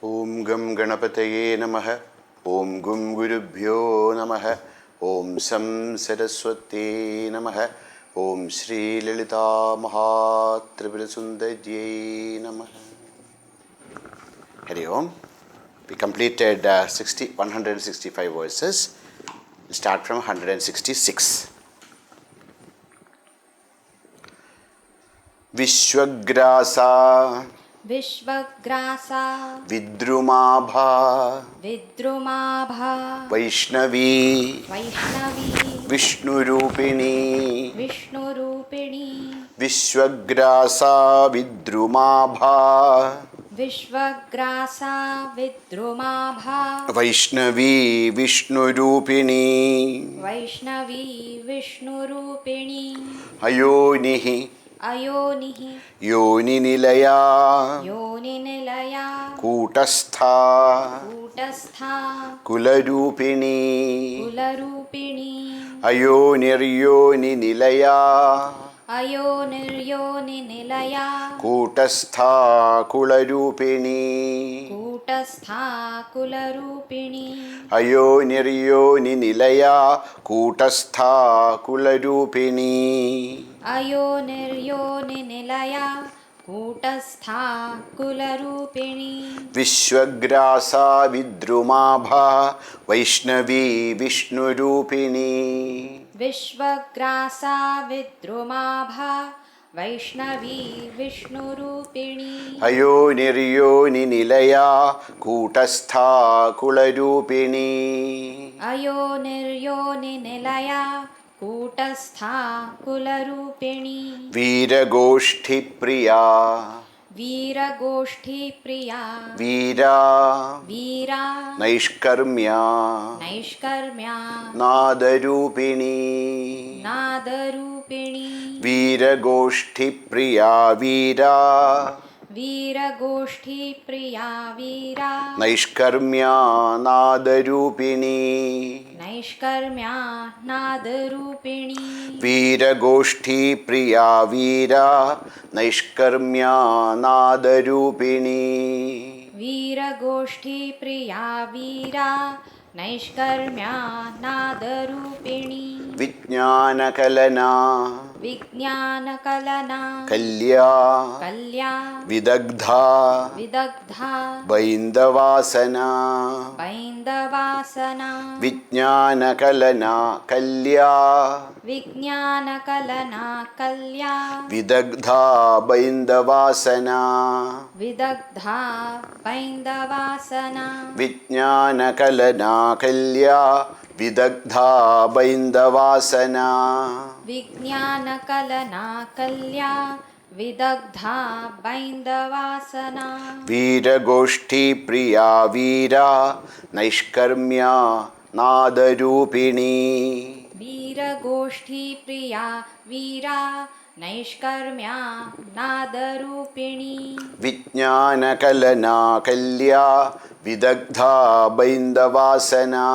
ओम गं गणपतये नमः। ओम गुं गुरुभ्यो नमः। ओम सं सरस्वती नमः। ओम श्री ललिता महात्रिपुरसुंदर्यै नमः। Hari Om. We completed 165 verses. We'll start from 166. Vishwagrasa विश्वग्रासा Vidrumabha विद्रुमाभा Vaishnavi Vaishnavi Vishnurupini विष्णुरूपिणी Vishwagrasa Vidrumabha विश्वग्रासा विद्रुमाभा Vaishnavi Vishnurupini Vaishnavi विष्णुरूपिणी Ayonihi अयोनिः Yoninilaya योनिनिलया Kutastha कूटस्था Kularupini कुलरूपिणी Ayoniryoninilaya अयोनिर्योनिनिलया Kutastha Kularupini कूटस्था कुलरूपिणी Ayoniryoninilaya Kutastha Kularupini अयोनिर्योनिनिलया कूटस्था कुलरूपिणी Vishwagrasa Vidrumabha Vaishnavi Vishnurupini विश्वग्रासा विद्रुमाभा Vaishnavi विष्णुरूपिणी Ayoniryoninilaya Kutastha Kularupini अयोनिर्योनिनिलया कूटस्था कुलरूपिणी Veeragoshti Priya वीरगोष्ठीप्रिया Veera वीरा Naishkarmya नैष्कर्म्या Nadarupini नादरूपिणी Veeragoshti Priya Veera वीरगोष्ठीप्रिया वीरा Naishkarmya Nadarupini नैष्कर्म्या नादरूपिणी Veeragoshti Priya Veera Naishkarmya Nadarupini वीरगोष्ठीप्रिया वीरा नैष्कर्म्या नादरूपिणी Vijnanakalana विज्ञानकलना Kalya कल्या Vidagdha विदग्धा Baindavasana पैन्दवासना Vijnanakalana Kalya विज्ञानकलना कल्या Vidagdha Baindavasana विदग्धा पैन्दवासना Vijnanakalana Kalya Vidagdha Baindavasana विज्ञानकलना कल्या विदग्धा पैन्दवासना Veeragoshti Priya Veera Naishkarmya Nadarupini वीरगोष्ठीप्रिया वीरा नैष्कर्म्या नादरूपिणी Vijnanakalana Kalya Vidagdha Baindavasana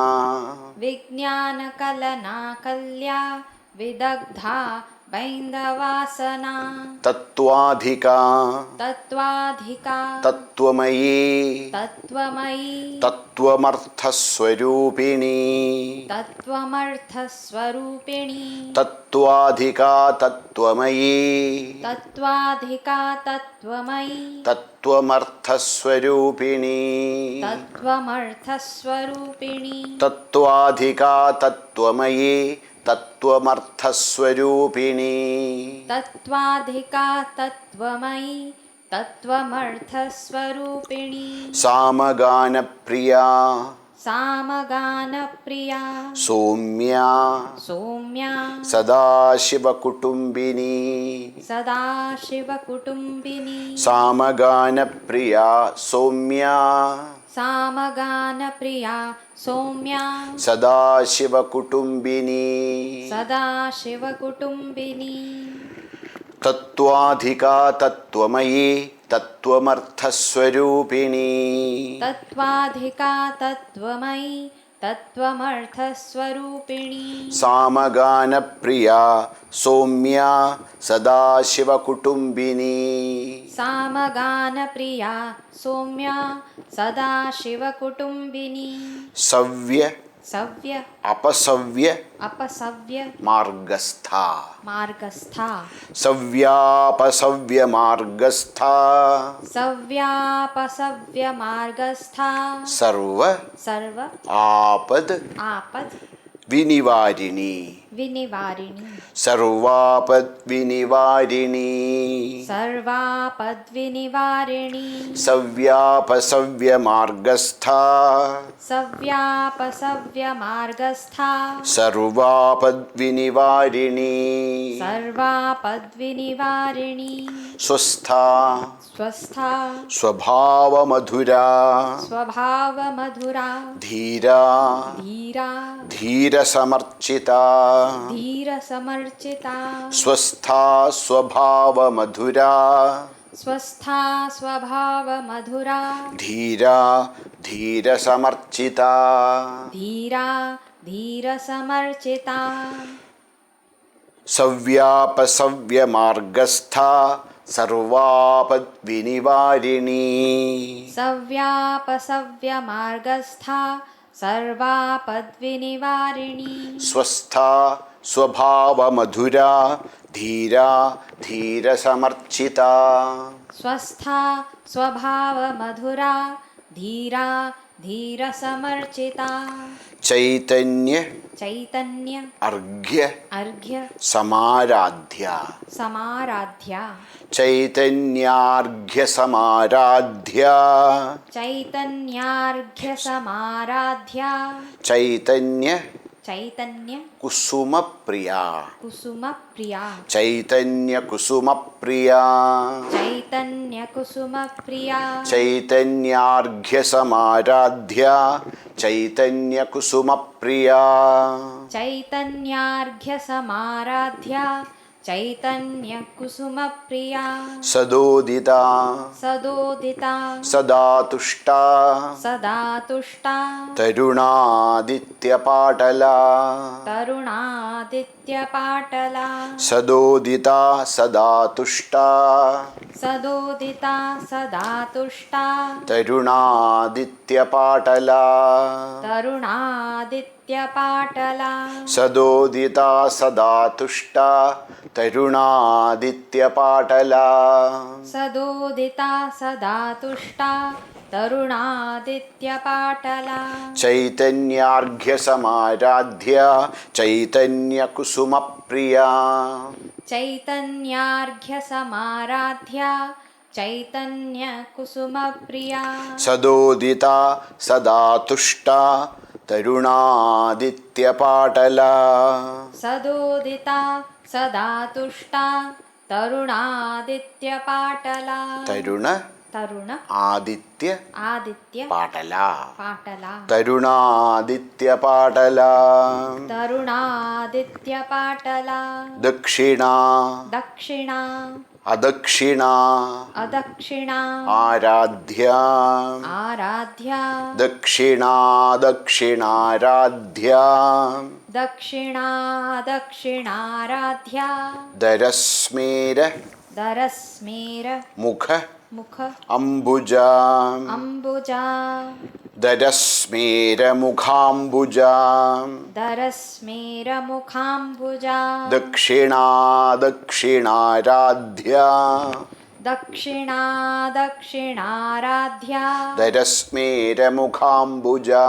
विज्ञानकलना कल्या विदग्धा पैन्दवासना Tattvadhika तत्त्वाधिका Tattvamayi तत्त्वमयी Tattvamarthaswarupini तत्त्वमर्थस्वरूपिणी Tattvadhika Tattvamayi तत्त्वाधिका तत्त्वमयी Tattvamarthaswarupini तत्त्वमर्थस्वरूपिणी Tattvadhika Tattvamayi Tattvamarthaswarupini तत्त्वाधिका तत्त्वमयी तत्त्वमर्थस्वरूपिणी Samagana Priya सामगानप्रिया Somya सौम्या Sadashiva Kutumbini सदाशिवकुटुम्बिनी Samagana Priya Somya सामगानप्रिया सौम्या Sadashiva Kutumbini सदाशिवकुटुम्बिनी Tattvadhika Tattvamayi Tattvamarthaswarupini तत्त्वाधिका तत्त्वमयी तत्त्वमर्थस्वरूपिणी Samagana Priya Somya Sadashiva Kutumbini सामगानप्रिया सौम्या सदाशिवकुटुम्बिनी सव्य सव्य अपसव्य अपसव्य मार्गस्था मार्गस्था सव्यापसव्य मार्गस्था सव्यापसव्य मार्गस्था सर्व सर्व आपद आपद विनिवारिणी विनिवारिणी सर्वापद विनिवारिणी सर्वापद विनिवारिणी सव्यापसव्य मार्गस्था सव्यापसव्य मार्गस्था सर्वापद विनिवारिणी सर्वापद विनिवारिणी स्वस्था स्वस्था स्वभाव मधुरा स्वभाव मधुरा धीरा धीरा धीर समर्चिता धीर समर्चिता स्वस्था स्वभाव मधुरा स्वस्था स्वभाव मधुरा धीरा धीर समर्चिता धीरा धीर समर्चिता सव्यापसव्य मार्गस्था सर्वापद विनिवारिणी सव्यापसव्य मार्गस्था सर्वापद विनिवारिणी स्वस्था स्वभाव मधुरा धीरा धीर समर्चिता स्वस्था स्वभाव मधुरा धीरा धीर समर्चिता चैतन्य चैतन्य अर्घ्य अर्घ्य समाराध्या समाराध्या चैतन्यार्घ्य समाराध्या चैतन्यार्घ्य समाराध्या चैतन्य चैतन्य कुसुम प्रिया कुसुम प्रिया चैतन्य कुसुम प्रिया चैतन्य कुसुम प्रिया चैतन्यार्घ्य समाराध्या चैतन्य कुसुम प्रिया चैतन्यार्घ्य समाराध्या चैतन्य कुसुम प्रिया सदोदिता सदोदिता सदा तुष्टा सदा तुष्टा तरुणादित्यपाटला तरुणादित्यपाटला सदोदिता सदा तुष्टा सदोदिता सदा तुष्टा तरुणादित्यपाटला तरुणादित्यपाटला सदोदिता सदा तुष्टा तरुणादित्यपाटला सदोदिता सदा तुष्टा तरुणादित्यपाटला चैतन्यार्घ्य समाराध्या चैतन्य कुसुम प्रिया चैतन्यार्घ्य समाराध्या चैतन्य कुसुम प्रिया सदोदिता सदा तुष्टा तरुणादित्यपाटला सदोदिता सदा तुष्टा तरुणादित्यपाटला तरुण तरुण आदित्य आदित्य पाटला पाटला तरुणादित्यपाटला तरुणादित्यपाटला दक्षिणा दक्षिणा अदक्षिणा अदक्षिणा आराध्या आराध्या दक्षिणा दक्षिणाराध्या दक्षिणा दक्षिणाराध्या दरस्मेर दरस्मेर मुख मुख अम्बुजा अम्बुजा दरस्मेर मुखाम्बुजा दरस्मेर मुखाम्बुजा दक्षिणा दक्षिणाराध्या दक्षिणा दक्षिणाराध्या दरस्मेर मुखाम्बुजा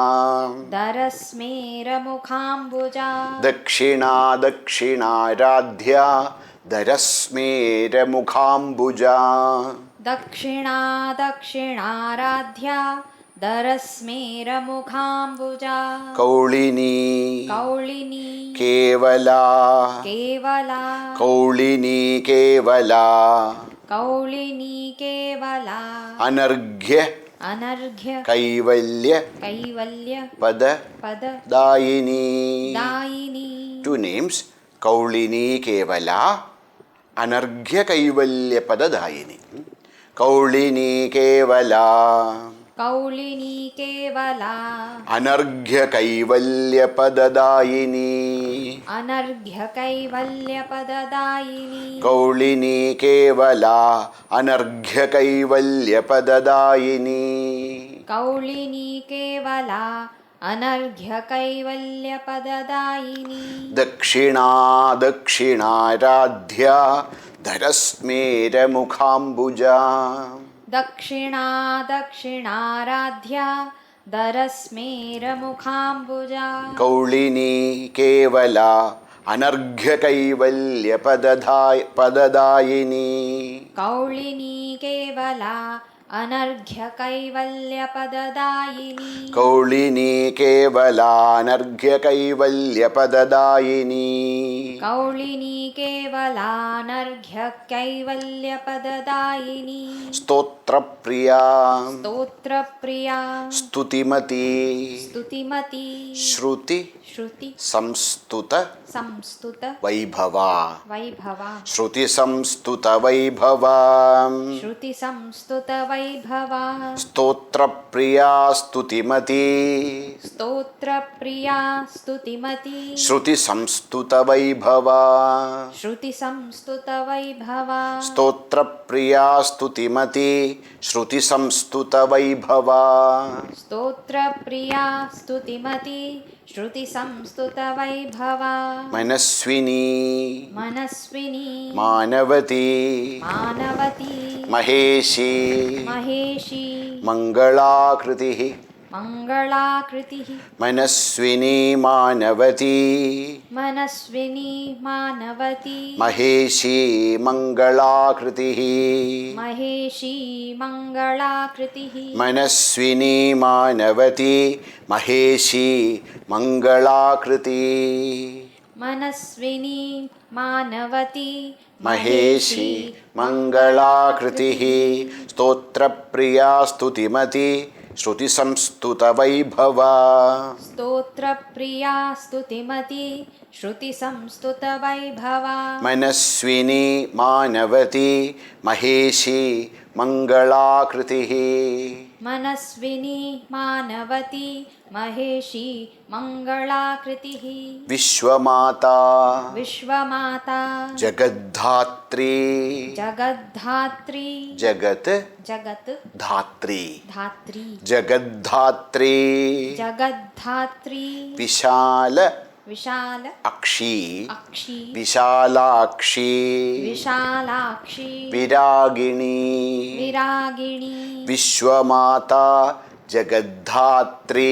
दरस्मेर मुखाम्बुजा दक्षिणा दक्षिणाराध्या दरस्मेर मुखाम्बुजा दक्षिणा दक्षिणाराध्या दरस्मेर मुखाम्बुजा कौलिनी कौलिनी केवला केवला कौलिनी केवला कौलिनी केवला अनर्घ्य अनर्घ्य कैवल्य कैवल्य पद पद दायिनी दायिनी टू नेम्स कौलिनी केवला अनर्घ्य कैवल्य पद दायिनी कौलिनी केवला कौलिनी केवला अनर्घ्यकैवल्यपददायिनी अनर्घ्यकैवल्यपददायिनी कौलिनी केवला अनर्घ्यकैवल्यपददायिनी कौलिनी केवला अनर्घ्यकैवल्यपददायिनी दक्षिणा दक्षिणाराध्या धरस्मेरमुखाम्बुजा दक्षिणा दक्षिणाराध्या दरस्मेरमुखाम्बुजा कौलिनी केवला अनर्घ्यकैवल्यपददायिनी कौलिनी केवला अनर्घ्यकैवल्यपददायिनी कौलिनी केवला अनर्घ्यकैवल्यपददायिनी कौलिनी केवला अनर्घ्यकैवल्यपददायिनी स्तोत्रप्रिया स्तोत्रप्रिया स्तुतिमती स्तुतिमती श्रुति श्रुति संस्तुत संस्तुत वैभवा वैभवा श्रुति संस्तुत वैभवा श्रुति संस्तुत वैभवा स्तोत्रप्रिया स्तुतिमती स्तोत्रप्रिया स्तुतिमती श्रुति संस्तुत वैभवा श्रुति संस्तुत वैभवा स्तोत्रप्रिया स्तुतिमती श्रुति संस्तुत वैभवा स्तोत्रप्रिया स्तुतिमती श्रुति संस्तुत वैभवा मनस्विनी मनस्विनी मानवती मानवती महेशी महेशी मंगलाकृतिः मंगलाकृतिः मनस्विनी मानवती मनस्विनी मानवती महेशी मंगलाकृतिः महेशी मंगलाकृतिः मनस्विनी मानवती महेशी मंगलाकृतिः मनस्विनी मानवती महेशी मंगलाकृतिः स्तोत्रप्रिया स्तुतिमती श्रुति संस्तुत वैभवा स्तोत्रप्रिया स्तुतिमती श्रुति संस्तुत वैभवा मनस्विनी मानवती महेशी मंगलाकृतिः मनस्विनी मानवती महेशी मंगलाकृतिः विश्वमाता विश्वमाता जगद्धात्री जगद्धात्री जगत जगत् धात्री धात्री जगद्धात्री जगद्धात्री विशाल विशाल अक्षी अक्षी विशालाक्षी विशालाक्षी विरागिणी विरागिणी विश्वमाता जगद्धात्री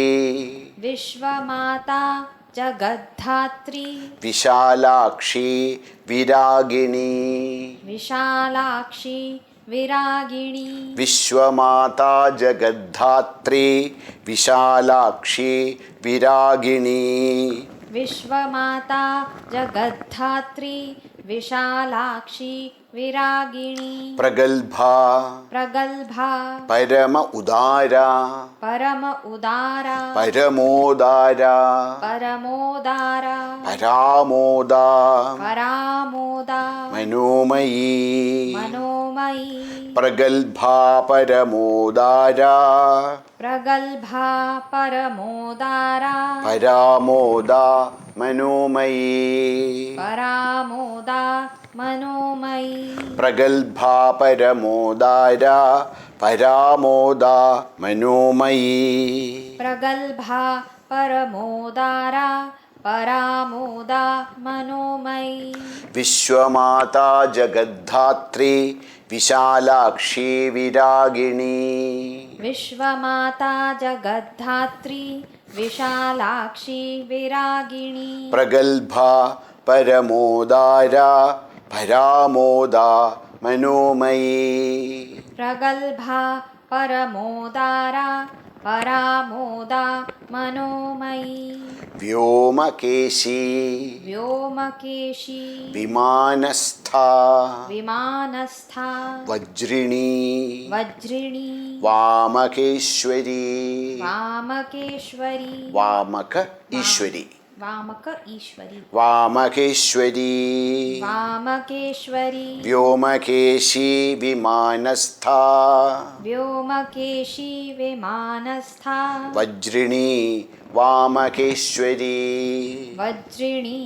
विश्वमाता जगद्धात्री विशालाक्षी विरागिणी विशालाक्षी विरागिणी विश्वमाता जगद्धात्री विशालाक्षी विरागिणी विश्वमाता जगद्धात्री विशालाक्षी विरागिणी प्रगल्भा प्रगल्भा परम उदारा परम उदारा परमोदारा परमोदारा परामोदा परामोदा मनोमयी मनोमयी प्रगल्भा परमोदारा प्रगल्भा परमोदारा परामोदा मनोमयी परामोदा मनोमयी प्रगल्भा परमोदारा परामोदा मनोमयी प्रगल्भा परमोदारा परामोदा मनोमयी विश्वमाता जगद्धात्री विशालाक्षी विरागिणी विश्वमाता जगद्धात्री विशालाक्षी विरागिणी प्रगल्भा परमोदारा परामोदा मनोमयी प्रगल्भा परमोदारा परामोदा मनोमयी व्योमकेशी व्योमकेशी विमानस्था विमानस्था वज्रिणी वज्रिणी वामकेश्वरी वामकेश्वरी वामक ईश्वरी वामक ईश्वरी वामकेश्वरी वामकेश्वरी व्योमकेशी विमानस्था व्योमकेशी विमानस्था वज्रिणी वामकेश्वरी वज्रिणी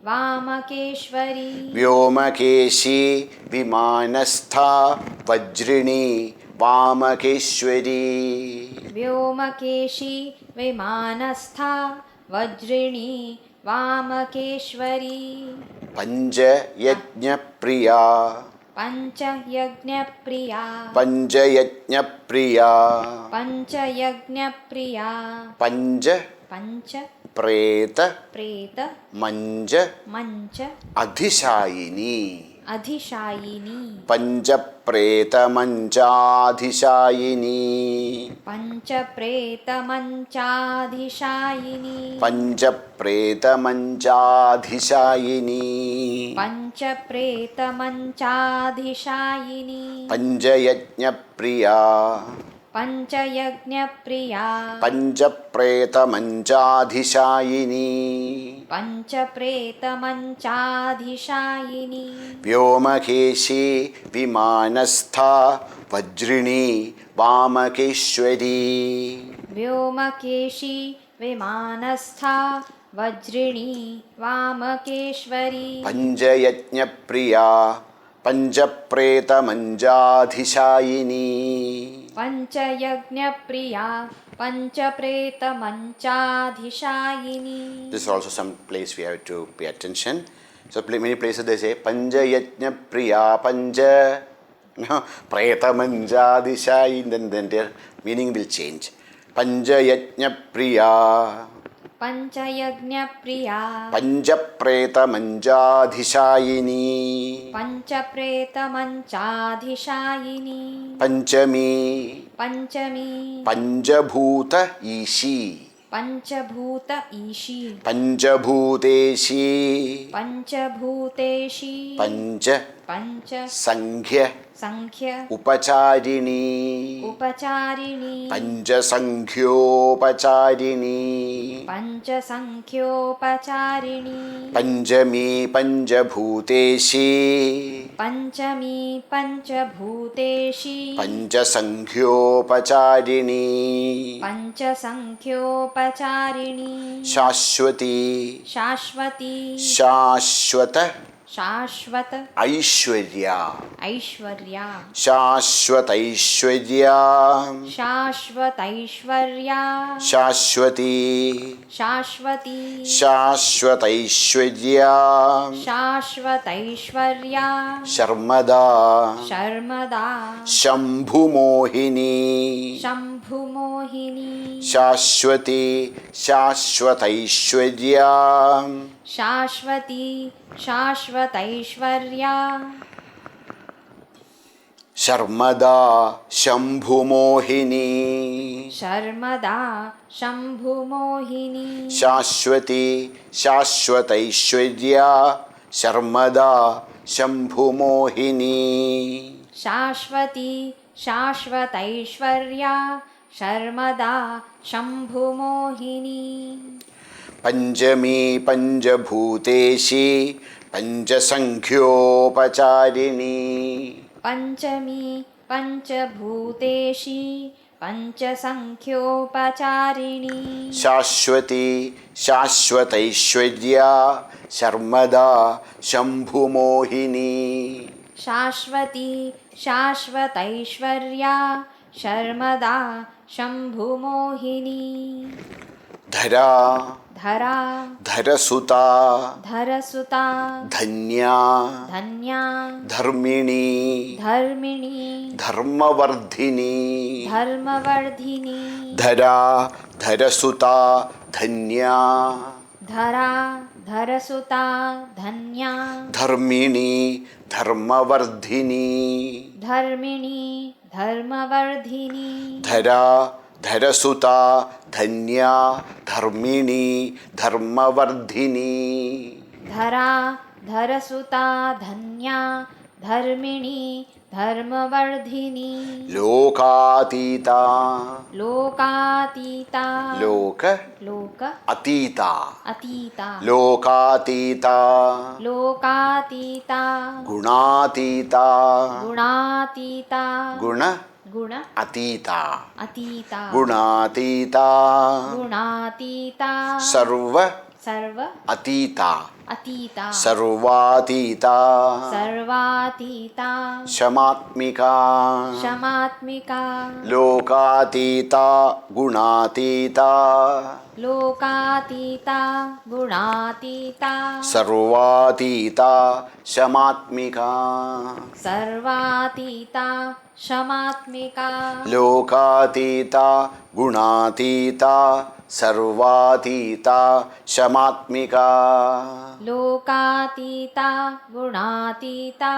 वामकेश्वरी व्योमकेशी विमानस्था वज्रिणी वामकेश्वरी व्योमकेशी विमानस्था वज्रिणी वामकेश्वरी पंचयज्ञप्रिया पंचयज्ञप्रिया पंचयज्ञप्रिया पंचयज्ञप्रिया पंच पंच प्रेत प्रेत मंज मंच अधिशायिनी अधिशायिनी पंचप्रेतमंचाधिशायिनी पंचप्रेतमंचाधिशायिनी पंचप्रेतमंचाधिशायिनी पंचप्रेतमंचाधिशायिनी पंचयज्ञप्रिया पंचयज्ञप्रिया पंचप्रेतमंचाधिशायिनी पंचप्रेतमंचाधिशायिनी व्योमकेशी विमानस्था वज्रिणी Vamakeshwari व्योमकेशी विमानस्था वज्रिणी Vamakeshwari पंचयज्ञप्रिया पंचप्रेतमंचाधिशायिनी पंचयज्ञप्रिया पंचप्रेतमंचाधिशायिनी. This is also some place we have to pay attention. So many places they say Panjayajna Panja Pretamanjadishayini, then their meaning will change. Panjayajna Priya पंचयज्ञप्रिया पंचप्रेतमंचाधिशायिनी पंचप्रेतमंचाधिशायिनी पंचमी पंचमी पंचभूत ईशी पंचभूत ईशी पंचभूतेशी पंचभूतेशी पंच पंच संख्य संख्य उपचारिणी उपचारिणी पंचसंख्योपचारिणी पंचसंख्योपचारिणी पंचमी पंचभूतेशी पंचमी पंचभूतेशी पंचसंख्योपचारिणी पंचसंख्योपचारिणी शाश्वती शाश्वती शाश्वत शाश्वत ऐश्वर्या ऐश्वर्या शाश्वतैश्वर्या शाश्वतैश्वर्या शाश्वती शाश्वती शाश्वतैश्वर्या शाश्वतैश्वर्या शर्मदा शर्मदा शम्भुमोहिनी शम्भुमोहिनी शाश्वती शाश्वतैश्वर्या शाश्वती शाश्वतैश्वर्या शर्मदा शम्भुमोहिनी शर्मदा शम्भुमोहिनी शाश्वती शाश्वतैश्वर्या शर्मदा शम्भुमोहिनी शाश्वती शाश्वतैश्वर्या शर्मदा शम्भुमोहिनी पंचमी पंचभूतेशी पंचसंख्योपचारिणी पंचमी पंचभूतेशी पंचसंख्योपचारिणी शाश्वती शाश्वतैश्वर्या शर्मदा शम्भुमोहिनी शाश्वती शाश्वतैश्वर्या शर्मदा शम्भुमोहिनी धरा धरा धरसुता धरसुता धन्या धन्या धर्मिणी धर्मिणी धर्मवर्धिनी धर्मवर्धिनी धरा धरसुता धन्या धरा धरसुता धन्या धर्मिणी धर्मवर्धिनी धर्मिणी धर्मवर्धिनी धरा धरसुता धन्या धर्मिणी धर्मवर्धिनी धरा धरसुता धन्या धर्मिणी धर्मवर्धिनी लोकातीता लोकातीता लोक लोक अतीता अतीता लोकातीता लोकातीता गुणातीता गुणातीता गुण गुण अतीता अतीता गुणातीता गुणातीता सर्व सर्व अतीता अतीता सर्वातीता सर्वातीता शमात्मिका शमात्मिका लोकातीता गुणातीता लोकातीता गुणातीता सर्वातीता शमात्मिका सर्वातीता शमात्मिका लोकातीता गुणातीता सर्वातीता शमात्मिका लोकातीता गुणातीता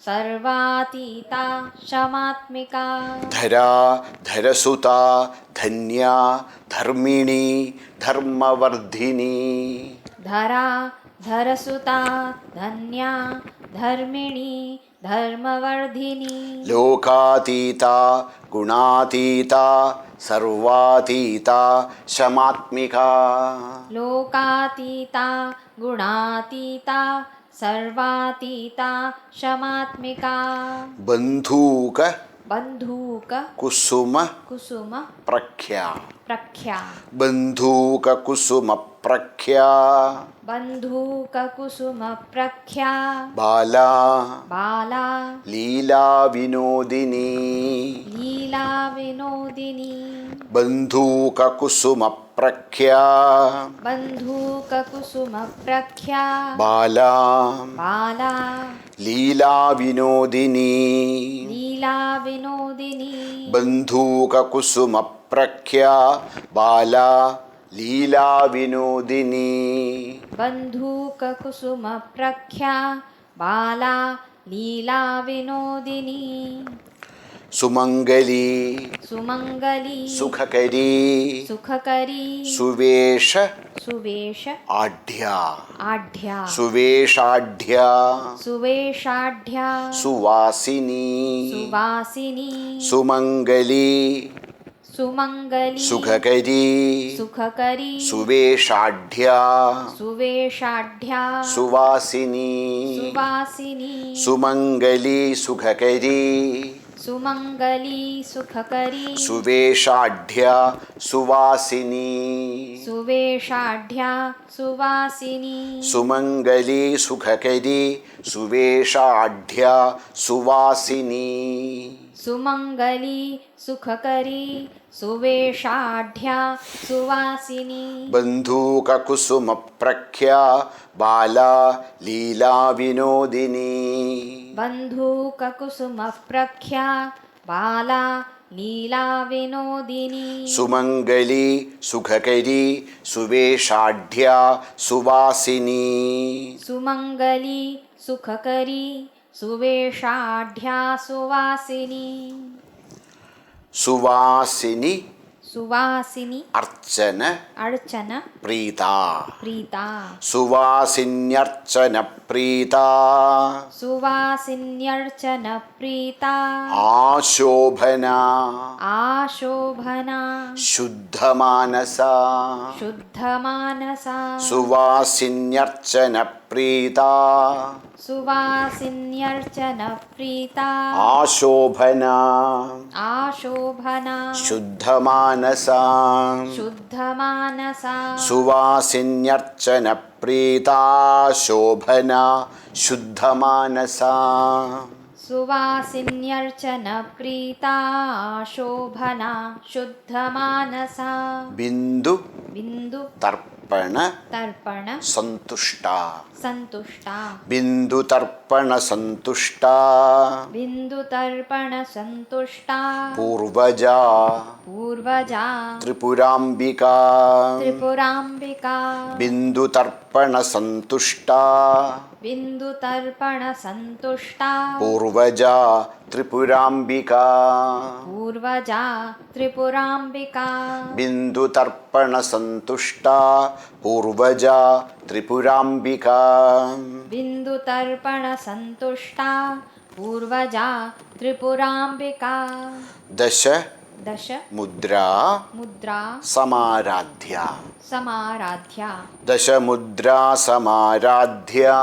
सर्वातीता शमात्मिका धरा धरसुता धन्या धर्मिणी धर्मवर्धिनी धरा धरसुता धन्या धर्मिणी धर्मवर्धिनी लोकातीता गुणातीता सर्वातीता शमात्मिका लोकातीता गुणातीता सर्वातीता शमात्मिका बंधूक बंधूक कुसुम कुसुम प्रख्या प्रख्या बंधूक कुसुम प्रख्या बंधूक कुसुम प्रख्या बाला बाला लीला विनोदिनी लीला विनोदिनी बंधूक कुसुम प्रख्या बंधूक कुसुम प्रख्या बाला बाला लीला विनोदिनी लीला विनोदिनी बंधूक कुसुम प्रख्या बाला लीला विनोदिनी बंधूक कुसुम प्रख्या बाला लीला विनोदिनी सुमंगली सुमंगली सुखकरी सुखकरी सुवेश सुवेश आढ्या आढ्या सुवेशाढ्या सुवेशाढ्या सुवासिनी सुवासिनी सुमंगली सुमंगली सुखकरी सुखकरी सुवेशाढ्या सुवेशाढ्या सुवासिनी सुवासिनी सुमंगली सुखकरी सुमंगली सुखकरी सुवेशाढ्या सुवासिनी सुवेशाढ्या सुवासिनी सुमंगली सुखकरी सुवेशाढ्या सुवासिनी सुमंगली सुखकरी सुवेशाढ्या सुवासिनी बंधूक कुसुम प्रख्या बाला लीला विनोदिनी बंधूक कुसुम प्रख्या बाला लीला विनोदिनी सुमंगली सुखकरी सुवेशाढ्या सुवासिनी सुमंगली सुखकरी सुवेशाढ्या सुवासिनी सुवासिनी सुवासिनी अर्चन अर्चन प्रीता प्रीता सुवासिन्यर्चन प्रीता सुवासिन्यर्चन प्रीता आशोभना आशोभना शुद्धमानसा शुद्धमानसा सुवासिन्यर्चन प्रीता सुवासिन्यर्चन प्रीता आशोभना आशोभना शुद्धमानसा शुद्धमानसा सुवासिन्यर्चन प्रीता शोभना शुद्धमानसा सुवासिन्यर्चन प्रीता शोभना शुद्धमानसा बिंदु बिंदु तर्पण तर्पण संतुष्टा संतुष्टा बिंदु तर्पण संतुष्टा बिंदु तर्पण संतुष्टा पूर्वजा पूर्वजा त्रिपुरांबिका त्रिपुरांबिका बिंदु तर्पण संतुष्टा बिंदु तर्पण संतुष्टा पूर्वजा त्रिपुरांबिका पूर्वजा त्रिपुरांबिका बिंदु तर्पण संतुष्टा पूर्वजा त्रिपुरांबिका बिंदु तर्पण संतुष्टा पूर्वजा त्रिपुराम्बिका दश दश मुद्रा मुद्रा समाराध्या समाराध्या दश मुद्रा समाराध्या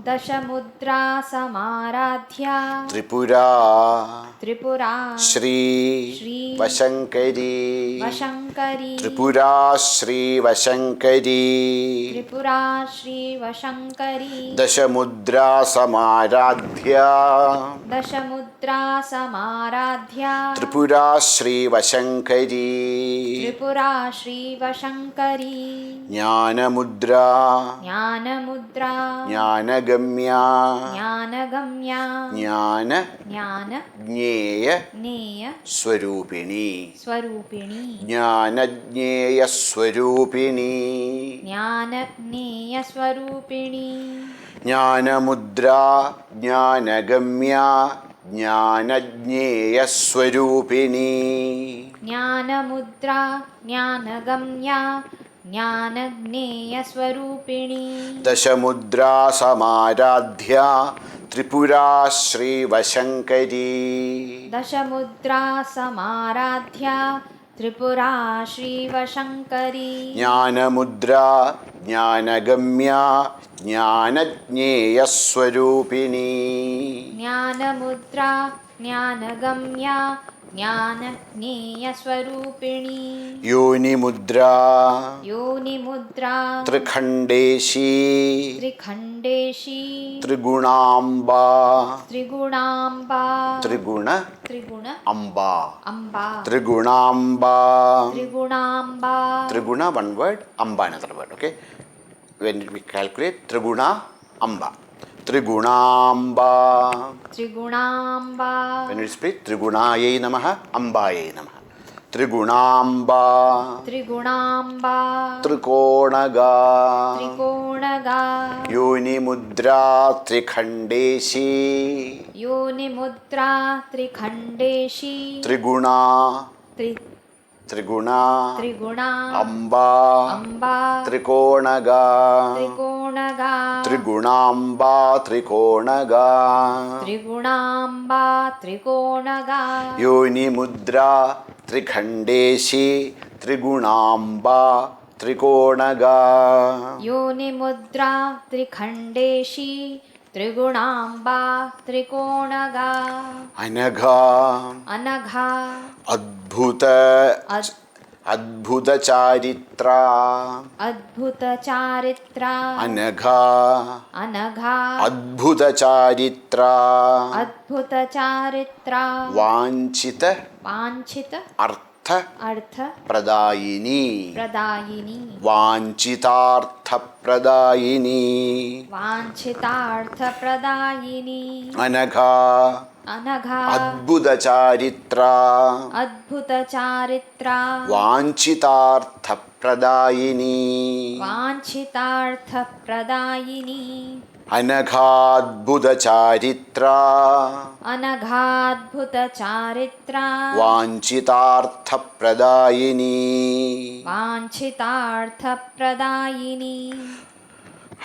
दश मुद्रा समाराध्या त्रिपुरा त्रिपुरा श्री श्री वशंकरी वशंकरी त्रिपुरा श्री वशंकरी त्रिपुरा श्री वशंकरी दश मुद्रा समाराध्या दश मुद्रा समाराध्या त्रिपुरा श्री वशंकरी त्रिपुरा श्री वशंकरी ज्ञान मुद्रा ज्ञानमुद्रा ज्ञानगम्या ज्ञानगम्या ज्ञान ज्ञान ज्ञेय ज्ञेय स्वरूपिणी स्वरूपिणी ज्ञान ज्ञेय स्वरूपिणी ज्ञान ज्ञेय स्वरूपिणी ज्ञान मुद्रा ज्ञानगम्या ज्ञान ज्ञेय स्वरूपिणी ज्ञानमुद्रा ज्ञानगम्या ज्ञानज्ञेय स्वरूपिणी दश मुद्रा समाराध्या त्रिपुरा श्री वशंकरी दशमुद्रा समाराध्या त्रिपुरा श्रीवशंकरी ज्ञान मुद्रा ज्ञानगम्या ज्ञान ज्ञेय स्वरूपिणी ज्ञानमुद्रा ज्ञानगम्या ज्ञानज्ञेय स्वरूपिणी योनि मुद्रा योनिमुद्रा त्रिखंडेशी त्रिखंडेशी त्रिगुणांबा त्रिगुणांबा त्रिगुण त्रिगुण Amba Amba त्रिगुणांबा त्रिगुणांबा Triguna, one word, Amba another word, okay? When we calculate Triguna, Amba. Trigunamba. त्रिगुणांबा When we speak Trigunaye Namaha, Ambaye Namaha. Trigunamba. त्रिगुणांबा Trikonaga. त्रिकोणगा Yoni Mudra Trikhandeshi. योनिमुद्रा त्रिखंडेशी Triguna. Three Triguna. त्रिगुणा Amba. Amba Trikonaga. त्रिकोणगा त्रिगुणांबा त्रिकोणगा त्रिगुणांबा त्रिकोणगा योनि मुद्रा त्रिखंडेशी त्रिगुणांबा त्रिकोणगा योनिमुद्रा त्रिखंडेशी त्रिगुणांबा त्रिकोणगा अनघा अनघा अद्भुत अद्- अद्भुत चारित्रा अद्भुत चारित्रा अनघा अनघा अद्भुत चारित्रा अद्भुत चारित्रा वांछित वांछित अर्थ अर्थ प्रदायिनी प्रदायिनी वांछितार्थ प्रदायिनी वांछितार्थ प्रदायिनी अनघा अनघा अद्भुत चारित्रा अद्भुत चारित्रा वांछितार्थ प्रदायिनी वांछितार्थ प्रदायिनी अनघाद्भुत चारित्रा अनघाद्भुत चारित्रा वांछितार्थ प्रदायिनी वांछितार्थ प्रदायिनी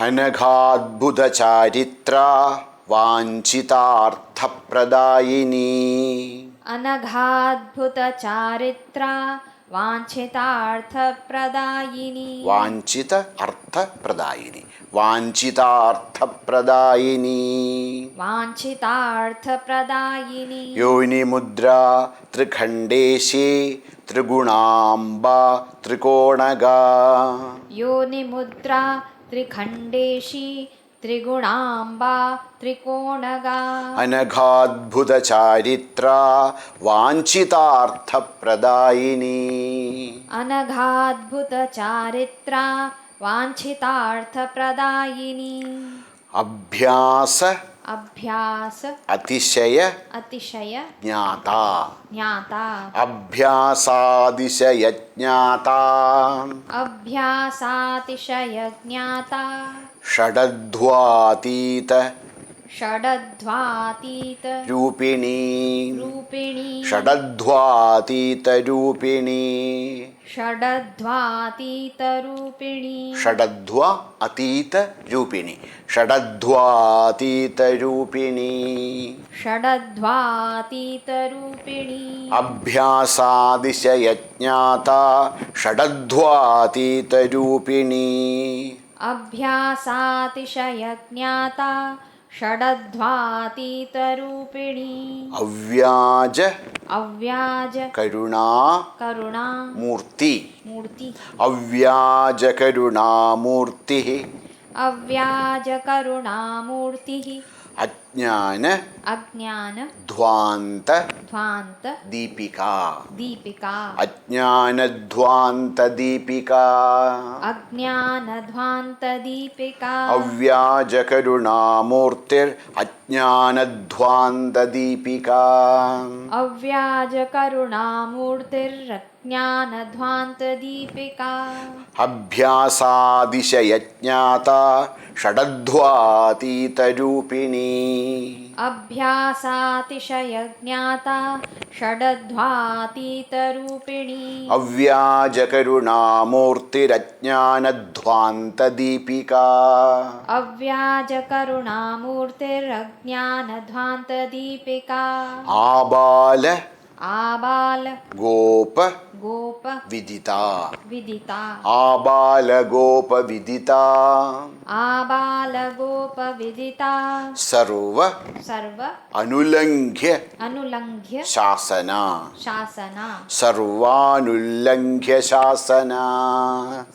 अनघाद्भुत चारित्रा वांछितार्थ प्रदायिनी अनघाद्भुत चारित्रा वांछितार्थ प्रदायिनी वांछित अर्थ प्रदायिनी वांछितार्थ प्रदायिनी वांछितार्थ प्रदायिनी योनि मुद्रा त्रिखंडेशी त्रिगुणांबा त्रिकोणगा योनिमुद्रा त्रिखंडेशी त्रिगुणांबा त्रिकोणगा अनघाद्भुत चारित्रा वांछितार्थ प्रदायिनी अनघाद्भुत चारित्रा वांछितार्थ प्रदायिनी अभ्यास अभ्यास अतिशय अतिशय ज्ञाता ज्ञाता अभ्यासातिशय ज्ञाता अभ्यासातिशय ज्ञाता षडध्वातीत षडध्वातीत रूपिणी रूपिणी षडध्वातीत रूपिणी षडध्वातीत रूपिणी षडध्वा अतीत रूपिणी षडध्वातीत रूपिणी षडध्वातीत रूपिणी अभ्यासादिशयज्ञाता षडध्वातीत रूपिणी अभ्यासातिशयज्ञाता षडध्वातीत रूपिणी अव्याज अव्याज करुणा करुणा मूर्ति मूर्ति अव्याज करुणा मूर्ति अव्याज करुणा मूर्ति अज्ञान अज्ञान ध्वांत ध्वांत दीपिका दीपिका अज्ञान ध्वांत दीपिका अज्ञान ध्वांत दीपिका अव्याज करुणा मूर्तिर अज्ञान ध्वांत दीपिका अव्याज करुणा मूर्तिर्ज्ञान ध्वांत दीपिका अभ्यासादिशयज्ञाता षडध्वातीत रूपिणी अभ्यासातिशयज्ञाता षडध्वातीत रूपिणी अव्याज करुणा मूर्तिरज्ञान ध्वांत दीपिका अव्याज करुणा मूर्तिरज्ञान ध्वांत दीपिका आबाल आबाल गोप गोप विदिता विदिता आबाल गोप विदिता आबाल गोप विदिता सर्व सर्व अनुलंघ्य अनुलंघ्य शासना शासना सर्वानुल्लंघ्य शासना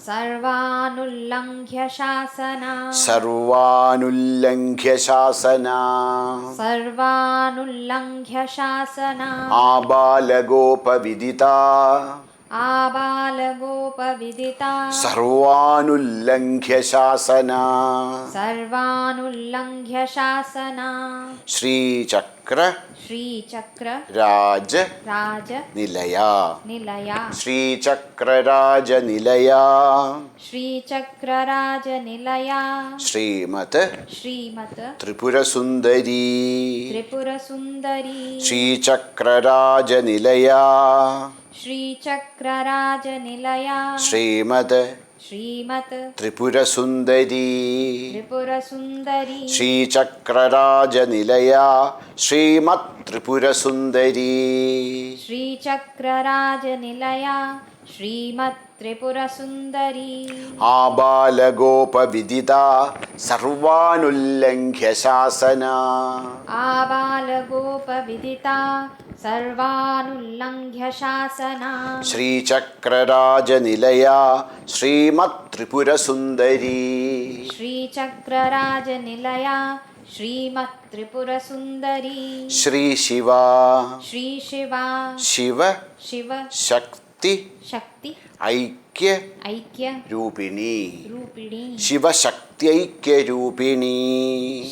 सर्वानुल्लंघ्य शासना सर्वानुल्लंघ्य शासना सर्वानुल्लंघ्य शासना आबाल गोप विदिता आबाल गोप विदिता सर्वानुल्लंघ्य शासना सर्वानुल्लंघ्य शासना श्रीचक्र श्रीचक्र राज राज निलया निलया श्रीचक्र राज निलया श्रीचक्र राज निलया श्रीमत श्रीमत त्रिपुर सुंदरी त्रिपुर सुंदरी श्रीचक्र राज निलया श्रीचक्र राज निलया श्रीमत श्रीमत त्रिपुर सुंदरी त्रिपुर सुंदरी श्रीचक्र राज निलया श्रीमत त्रिपुर सुंदरी श्रीचक्र राज निलया श्रीमत् त्रिपुर सुंदरी आबाल गोप विदिता सर्वानुल्लंघ्य शासना आबाल गोप विदिता सर्वानुल्लंघ्य शासना श्रीचक्र राज निलया श्रीमत् त्रिपुर सुंदरी श्रीचक्र राज निलया श्रीमत् त्रिपुर सुंदरी श्री शिवा श्री शिवा शिव शिव शक्ति शक्ति ऐक्य ऐक्य रूपिणी रूपिणी शिव शक्ति ऐक्य रूपिणी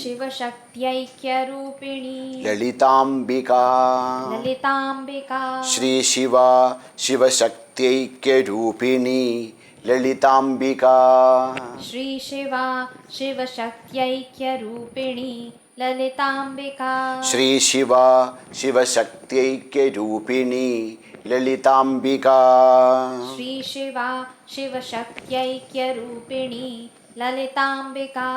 शिव शक्त्यैक्य रूपिणी ललितांबिका ललितांबिका श्री शिवा शिव शक्ति ऐक्य रूपिणी ललितांबिका श्री शिवा शिव शक्त्यैक्य रूपिणी ललितांबिका श्री शिवा शिव शक्ति ऐक्य रूपिणी ललितांबिका श्री शिवा Shiva शक्त्यैक्य रूपिणी Lalitambika.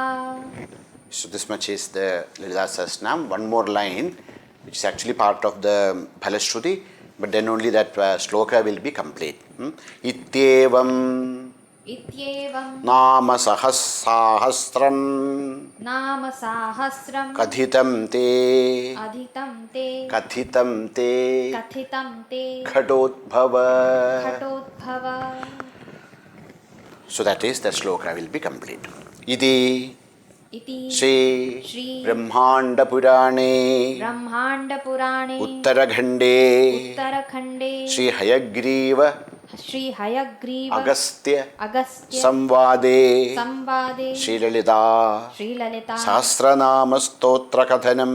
So this much is the Lalita Sahasranam. One more line which is actually part of the Phalashruti, but then only that shloka will be complete. Ityevam इत्येवं नाम सहस्रम नाम साहस्रं कथितं ते अधितं ते कथितं ते कथितं ते घटोद्भव. घटोद्भव. So that is the shloka will be complete. Iti इति श्री ब्रह्मांड पुराणे ब्रह्मांडपुराणे उत्तरखंडे उत्तरखंडे श्री हयग्रीव श्री हयग्रीव अगस्त्य अगस्त्य संवादे संवादे श्रीललिता श्रीललिता सहस्रनाम स्तोत्र कथनम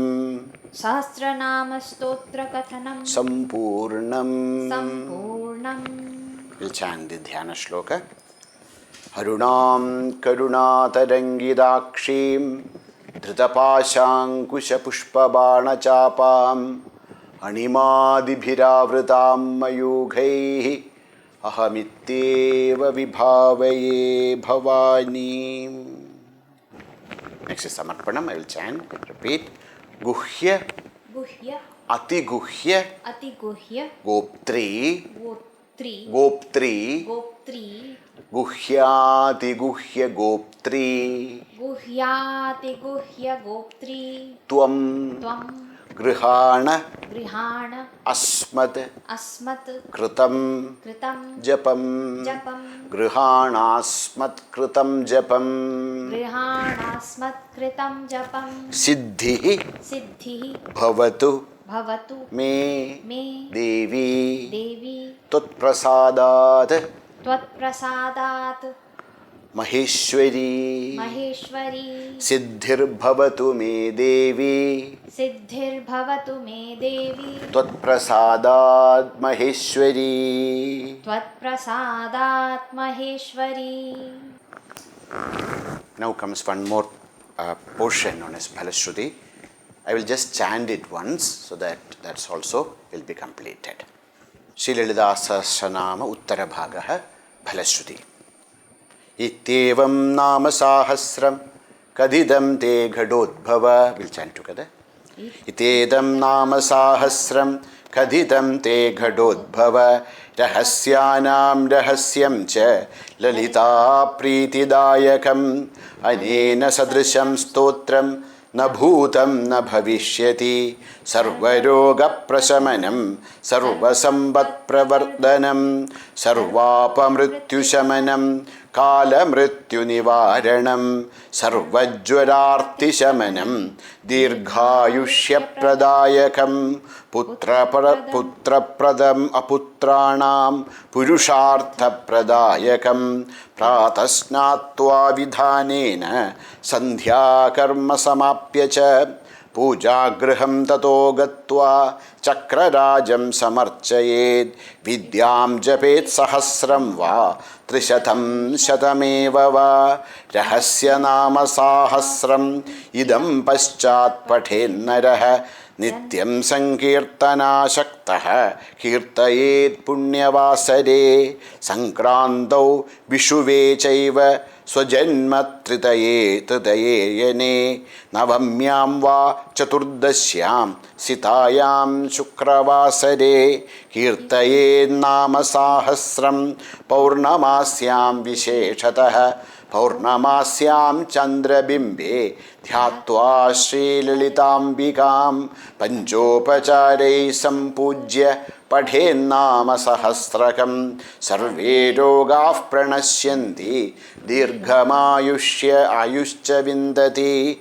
सहस्रनाम स्तोत्र कथनम संपूर्णम. संपूर्णम. We'll chant the dhyana shloka. Harunam karunatarangidakshiim धृतपाशाङ्कुशपुष्पबाणचापाम् अणिमादिभिरावृतां मयूखैः अहमित्येव विभावये भवानीम्. Next is Samarpanam. I will chant, repeat. Guhya, गुह्य Atiguhya, अतिगुह्य Goptri, Gotri Goptri, Gotri Guhyatiguhya Goptri, गुह्यातिगुह्य Gotri Tvam त्वं Grihana गृहाण Asmad अस्मत् Kritam कृतं Japam जपं Grihanasmat Kritam Japam गृहाणास्मत् कृतं जपं Siddhi सिद्धिः Bhavatu भवतु Me मे Devi देवी Tutprasadat त्वत्प्रसादात् Maheshwari महेश्वरी Siddhirbhavatu Me Devi सिद्धिर्भवतु मे देवी Tutprasadat Maheshwari. त्वत्प्रसादात् महेश्वरी. Now comes one more portion known as Phalashruti. I will just chant it once so that that's also will be completed. Sri Lalita Sahasranama Uttara Bhagaha Phalashruti. Ittevam Nama Sahasram Kadidam Te Ghadodbhava. We'll chant together. Itedam Nama Sahasram Kadidam Te Ghadodbhava Rahasyanam Rahasyam Cha Lalita Pritidayakam Anena Sadrisham Stotram Na Bhutam Na Bhavishyati Sarvaroga Prasamanam Sarvasambat Pravardhanam Sarvapamrityushamanam Kala Mrityu Nivaranam Sarvajwararti Shamanam Dirghayushya Pradayakam Putra Pradam Aputranam Purushartha Pradayakam Pratasnatva Vidhanena Sandhya Karma Samapyacha Pujagraham Tato Gatva Chakrarajam Samarchayed Vidyam Japet Sahasram Va Trishatam Shatameva Va Rahasya Nama Sahasram Idam Paschat Pathen Naraha Nityam Sankirtana Shaktaha Kirtayet Punyavasade Sankrantau Vishuve Chaiva Swajanma Tritaye Yane Navamyam Va Chaturdashyam Sitayam Shukravasade Kirtaye Nama Sahasram Paurnamasyam Visheshataha Paurnamasyam Chandrabimbe Dhyatva Sri Lalitambikam Panchopacharei Sampujya Padhen Nama Sahasrakam Sarve Rogah Pranashyanti Dirghamayushya Ayushcha Vindati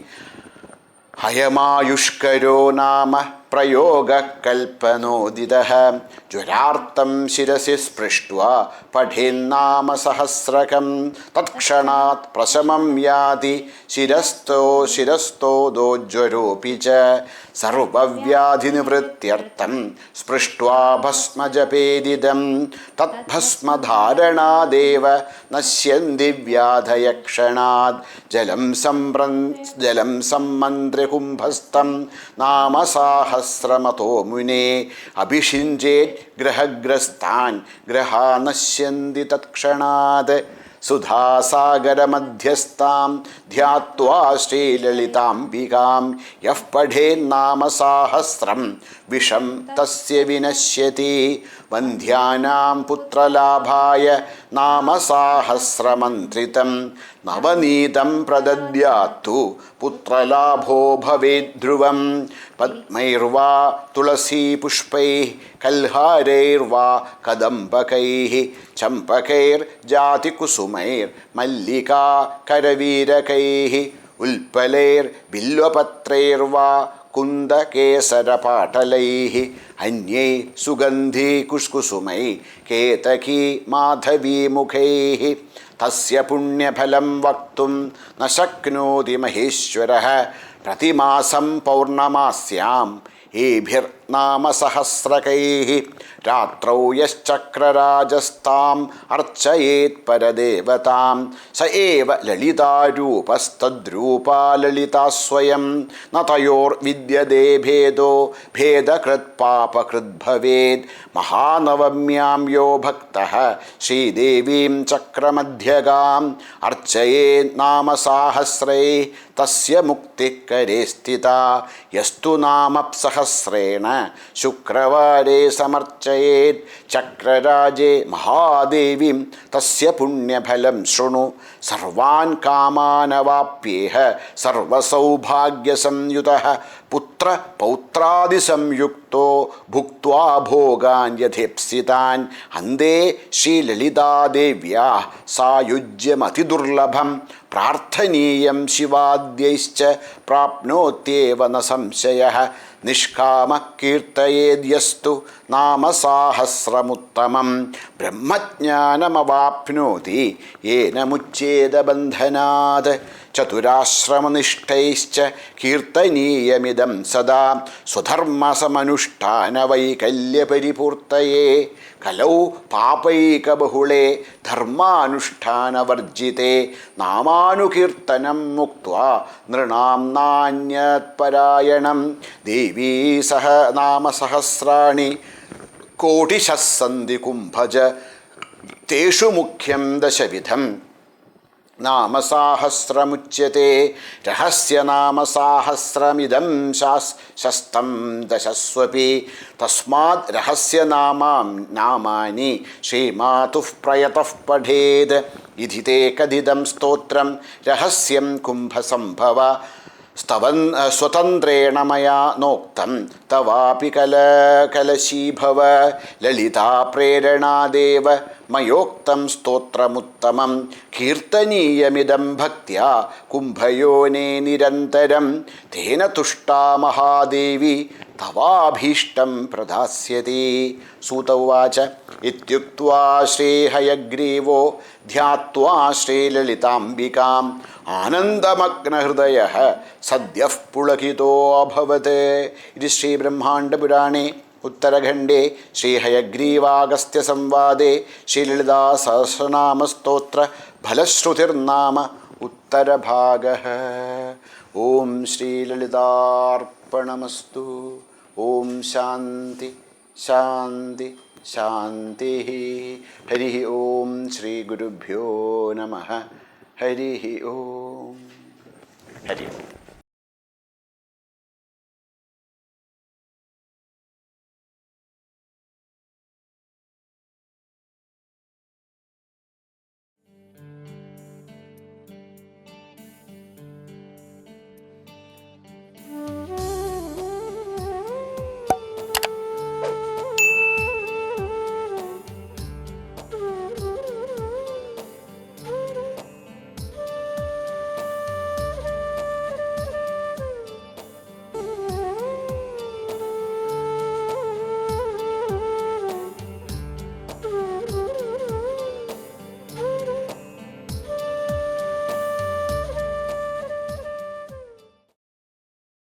Hayamayushkaro Nama Prayoga Kalpanodidaha Jvarartam Shirasi Sprishtva Padhen Nama Sahasrakam Tatkshanat Prasamam Yadi Shirasto Dojvaropicha Sarvavyadhinivrityartam Sprishtva Bhasma Japedidam Tat Bhasma Dharana Deva Nasyandi Vyadhayakshanad Jalam Sammandre Kumbhastam Nama Sahasramato Mune Abhishinjet Grahagrastan Grahanashyandi Tatkshanad Sudha Sagara Madhyastam Dhyatva Sri Lalitambikam Yaf Padhen Nama Sahasram Visham Tasya Vinashyati Vandhyanam Putra Labhaya Nama Sahasramantritam Navanitam Pradadyatu Putra Labho Bhavedruvam Padmairva Tulasi Pushpai Kalhareirva Kadambakaih Champakair Jati Kusumair Mallika Karavirakaih Ulpalair Bilvapatrairva Kunda Kesara Patalaihi Hanye Sugandhi Kuskusumai Ketaki Madhavi Mukhaihi Tasya Punya Phalam Vaktum Nashaknoti Maheshwaraha Pratimasam Paurnamasyam Ebhir നാമസഹസ്രകൈः രാത്രौ യശ്ചക്രരാജസ്താം അർച്ചയേത് പരദേവതാം സ ഏവ ലളിതാരൂപസ്തദ്രൂപാ ലളിതാ സ്വയം ന തയോർവിദ്യതേ ഭേദോ ഭേദകൃത് പാപകൃത് ഭവേത് മഹാനവമ്യാം യോ ഭക്തഃ ശ്രീദേവീം ചക്രമധ്യഗാം അർച്ചയേത് നാമസാഹസ്രൈ തസ്യ മുക്തിക്കരേ സ്ഥിതാ യസ്തു നാമസഹസ്രേണ ശുക്രവാരേ സമർച്ചയേത് ചക്രരാജേ മഹാദേവീം തസ്യ പുണ്യഫലം ശൃണു സർവാൻ കാമാനവാപ്യേഹ സർവസൗഭാഗ്യസംയുതഃ പുത്ര പൗത്രാദിസംയുക്തോ ഭുക്ത്വാ ഭോഗാൻ യഥേപ്സിതാൻ അന്തേ ശ്രീലളിതാദേവ്യാ സായുജ്യമതിദുർലഭം പ്രാർത്ഥനീയം ശിവാദ്യൈശ്ച പ്രാപ്നോത്യേവ ന സംശയഃ നിഷ്കാമഃ കീർത്തയേദ്യസ്തു നാമസാഹസ്രമുത്തമം ബ്രഹ്മജ്ഞാനമവാപ്നോതി യേന മുച്യേത ബന്ധനാത് ചതുരാശ്രമനിഷ്ഠൈശ്ച കീർത്തനീയമിദം സദാ സ്വധർമ്മസമനുഷ്ഠാനവൈകല്യപരിപൂർത്തയേ കലൗ പാപൈകബഹുളേ ധർമാനുഷ്ഠാനവർജിതേ നാമാനുകീർത്തനം മുക്ത്വാ നൃണാം നാന്യത്പരായണം ദേവീ സഹ നാമസഹസ്രാണി കോടിശഃ സന്തി കുംഭജ തേഷു മുഖ്യം ദശവിധം നാമസാഹസ്രമുച്യത്തെ രഹസ്യനാമസാഹസ്രമിദം ശസ്തം ദശസ്വപി തസ്മാത് രഹസ്യനാമാനി ശ്രീമാതുഃ പ്രയതഃ പഠേത് ഇതി തേ കഥിതം സ്തോത്രം രഹസ്യം കുംഭസംഭവ സ്വതന്ത്രേണ മയാ നോക്തം തവാപി കലശീഭവ ലളിതാ പ്രേരണാദേവ മയോക്തം സ്തോത്രമുത്തമം കീർത്തനീയമിദം ഭക്ത്യാ കുംഭയോനേ നിരന്തരം തേന തുഷ്ടാ മഹാദേവി തവാഭീഷ്ടം പ്രദാസ്യതി. സൂത ഉവാച ഇത്യുക്ത്വാ ശ്രീഹയഗ്രീവോ ധ്യാത്വാ ശ്രീലളിതാംബികാം ആനന്ദമഗ്നഹൃദയഃ സദ്യഃ പുളകിതോ അഭവത്. ഇത് ശ്രീബ്രഹ്മാണ്ഡപുരാണേ ഉത്തരഖണ്ഡേ ശ്രീഹയഗ്രീവാഗസ്ത്യസംവാദേ ശ്രീലളിതാ സഹസ്രനാമസ്തോത്ര ഫലശ്രുതിർനാമ ഉത്തരഭാഗഃ. ഓം ശ്രീലളിതാർപ്പണമസ്തു. ഓം ശാന്തി ശാന്തി ശാന്തി. ഹരി ഓം ശ്രീ ഗുരുഭ്യോ നമഃ. ഹരി ഓം. ഹരി ഓം.